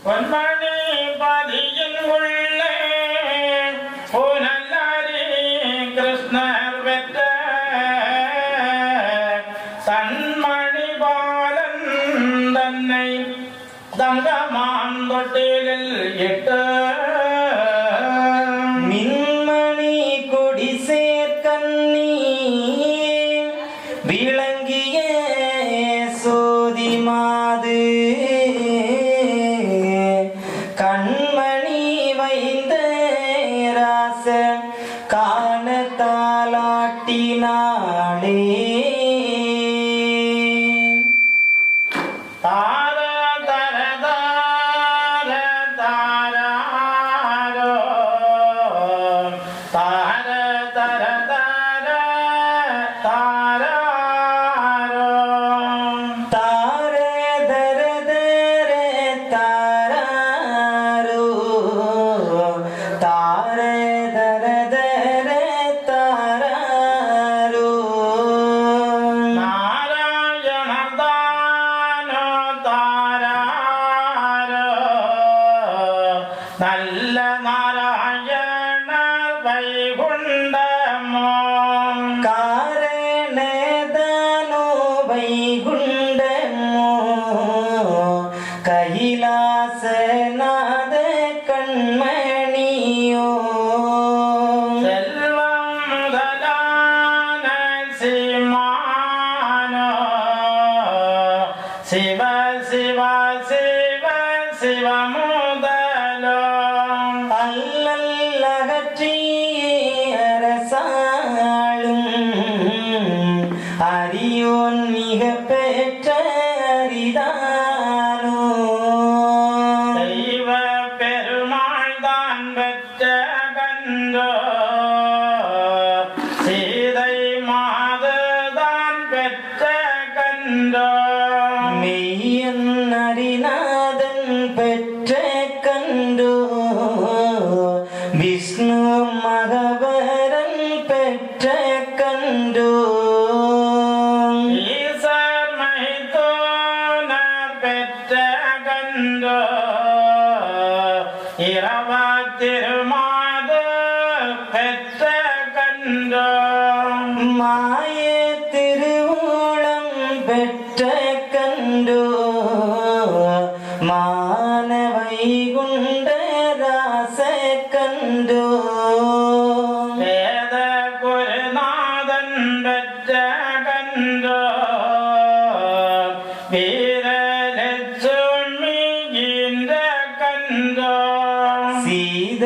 பொன்மணி பதியின் உள்ளே பூநல்லாரி கிருஷ்ணர் பெற்ற தன்மணி பாலன் தன்னை தங்கமான் தொட்டிலில் இட்டு மின்மணி கொடி சேர்க்கண்ணி விளங்கிய சோதி மாது கண்மணி வைந்த ராச காண தாலாட்டினாளே நல்ல நாராயண வைகுண்டமோ காரணதனோ வைகுண்டமோ கைலாசநாத கண்மணியோ செல்வம் முதலான சீமானோ சிவ சிவ சிவ சிவமோ அரியோன் மிக பெற்ற அரிதானோ தெய்வ பெருமாள் தான் பெற்ற கண்டோ சீதை மாதுதான் பெற்ற கண்டோ மெய்யன் அரிநாதன் பெற்ற கண்டோ விஷ்ணு மகவரன் பெற்ற கண்டோ இரவாத்திருமாது பெற்ற கண்டோ மாய திருவுளம் பெற்ற கண்டோ மான வைகுண்ட ராச கண்டோ வேத குருநாதன் பெற்ற கண்டோ வீரலட்சுமி என்ற கண்டோ சீத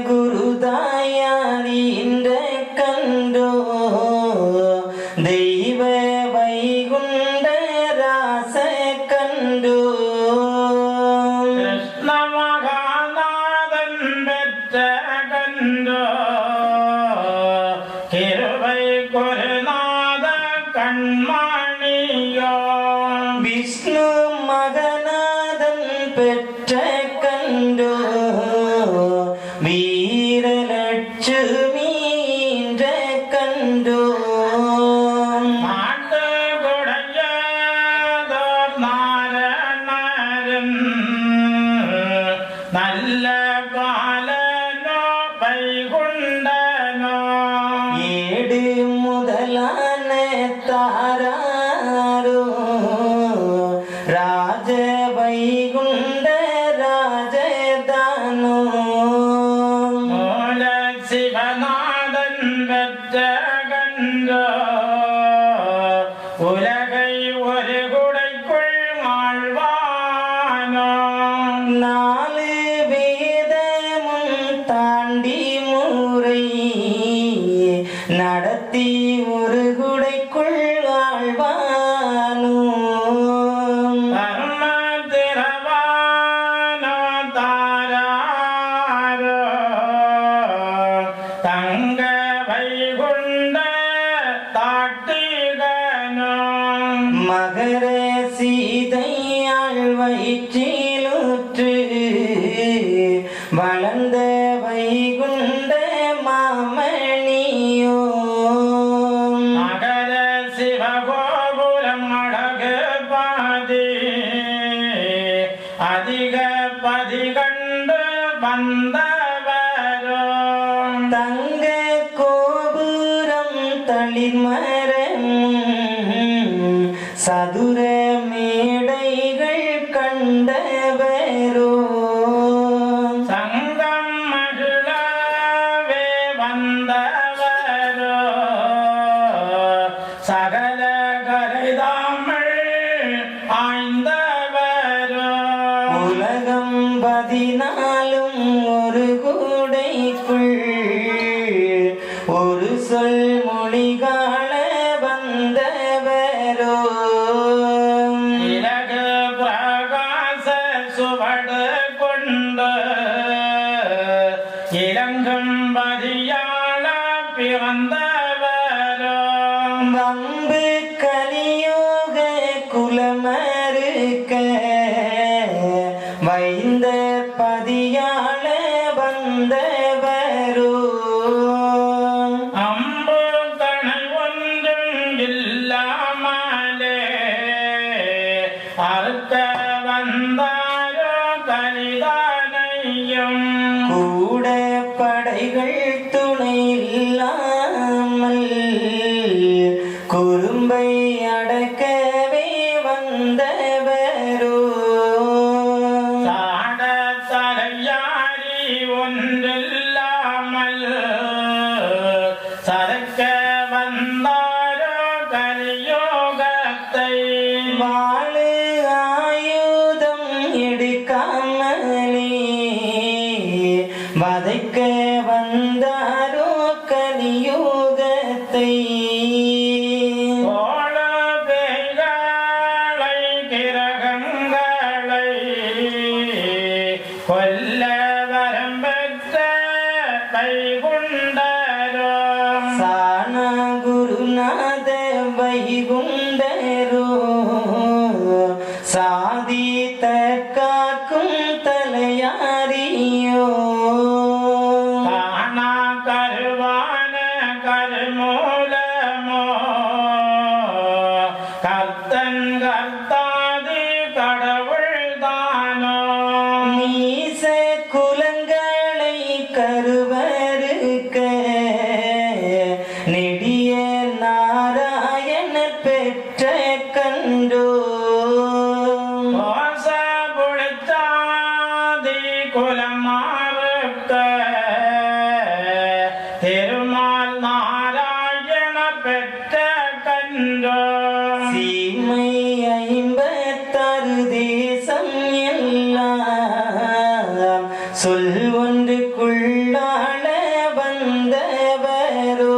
குருதாயாரின்ற கண்டோ தெய்வ வைகுண்ட ராச கண்டோ கிருஷ்ண மகாநாதன் பெற்ற கண்டோ கிருபை குருநாத கண்மணியோ விஷ்ணு மகநாதன் பெற்ற கண்டோ வீரலட்சுமி என்ற கண்டோ மாட்டு குடையதோர் நாரணன் நல்ல பாலனோ வைகுண்டனோ ஏடு முதலான தாராரோ ராஜ வைகுண்ட ராஜதானோ மூல சிவநாதன் பெற்ற கண்டோ உலகை ஒரு குடைக்குள் ஆழ்வானோ நாலு வேதமும் தாண்டி முறை நடத்தி ஒரு குடைக்குள் ஆழ்வானோ தர்ம திரவானோ தாராரோ தங்க வைகுண்ட தாட்டிகனோ மகர சீதையாள் வயிற்றிலுற்று வளர்ந்த வைகுண்ட மாமணியோ மகர சிவகோபுரம் அழகு பாதி அதிக பதி பதி கண்டு வந்தவரோ தங்க கோபுரம் தளிர்மரம் சதுர மேடைகள் கண்டவரோ சங்கம் மகிழவே வந்தவரோ சகல கரைதாமல் ஆய்ந்தவரோ உலகம் 14 ஒரு கூடைக்குள் ஒரு சொல் மொழிகால வந்தவரோ இலகு பிரகாச சுவடு கொண்டு இலங்கும் பதியாள பிறந்தவரோ வம்பு கலியோக குலமறுக்க வைந்த பதியாள வந்தவரோ அம்பு கணை ஒன்றும் இல்லாமலே அறுக்க வந்தாரோ கலிதானையும் கூட படைகள் துணை இல்லாமல் குறும்பை அடக்கவே வந்தவரோ சாட தலையாரி ஒன்றில்லாமல் சரக்க வந்தாரோ கலியோகத்தை வாழு ஆயுதம் எடுக்காமலே வதைக்க வந்தாரோ கலியுகத்தை கோள பேய்களை கிரகங்களை கொல்ல வரம்பெற்ற வைகுண்டரோ சாண குருநாத வைகுண்டரோ சாதி தற்காக்கும் தலையாரியோ காணா கருவான கருமூலமோ கர்த்தன் கர்த்தாதி கடவுள்தானோ நீச குலங்களை கருவறுக்க நெடிய நாராயண பெற்ற கண்டோ கோச புளிச்சாதி குலமாறுக்க திருமால் நாராயண பெற்ற கண்டோ சீமை 56 தேசம் எல்லாம் சொல் ஒன்றுக்குள்ளாள வந்தவரோ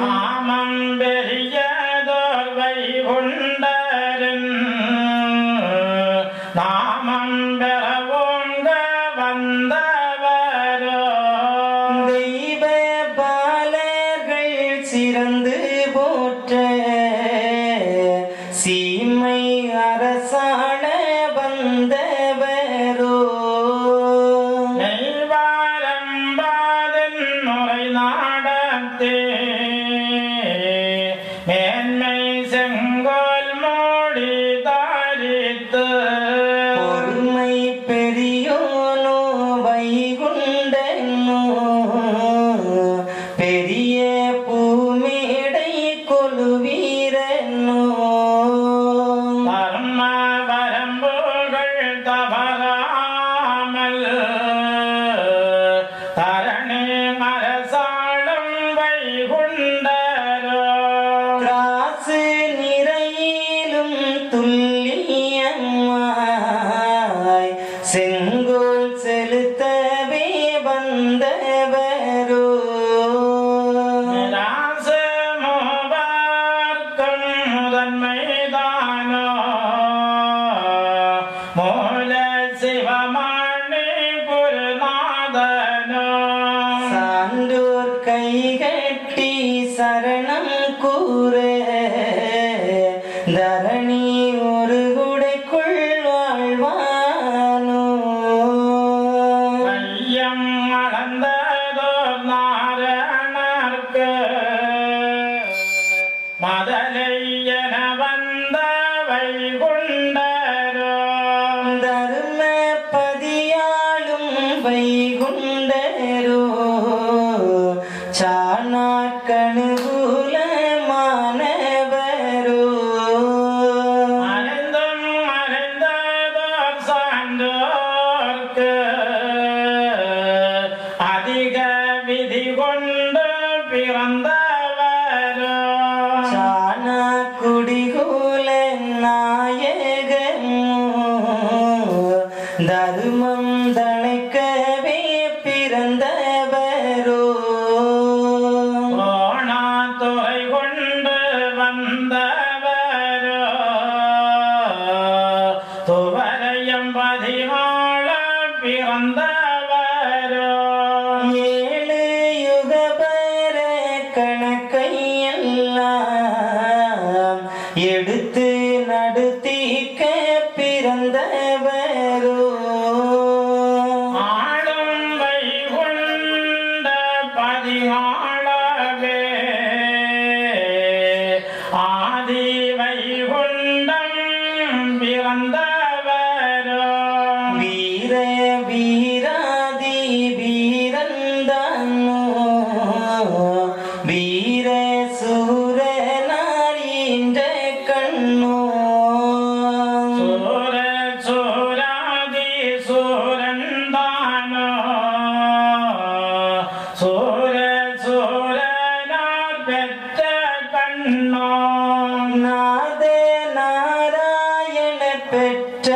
நாமம் பெரியதோர் வைகுண்டரின் நாமம் பெறவோங்க வந்தவரோ தெய்வ பாலர்கள் சிறந்து போற்ற சீமை அரசாள வந்தவரோ நெய்வாரம்பாதன் முறை நாடத்தே மேன்மை செங்கோல் மூடி தாரித்து பொறுமை வைகுண்டரோ சாணாக்கணுகூல மாணவரோ அறிந்தும் அறிந்ததோர் சான்றோர்க்கு அதிக விதி கொண்டு பிறந்தவரோ சாணாக்குடிகூல நாயகமோ தருமம் தழைக்கவே பிறந்தவரோ ஓணாத்துறை கொண்டு வந்தவரோ துவரையம் பதினாள பிறந்தவரோ ஏழு யுகபர கணக்கையெல்லாம் எடுத்து நடத்திக்க பிறந்தவரோ ஆளும் வைகுண்ட பதினாளவே ஆதி வைகுண்டம் பிறந்தவரோ வீர வீராதி வீரந்தானோ வீர சூரனாரின்ற கண்ணோ சூர சூராதி சூரந்தானோ சூர சூரனார் பெற்ற கண்ணோ நாத நாராயண பெற்ற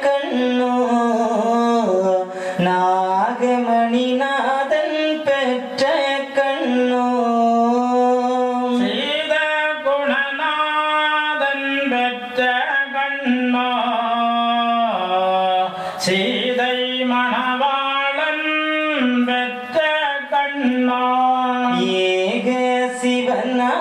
கண்ணோ நாகமணிநாதன் பெற்ற கண்ணோ சீத குணநாதன் பெற்ற கண்ணோ சீதை மணவாளன் பெற்ற கண்ணோ ஏக சிவனா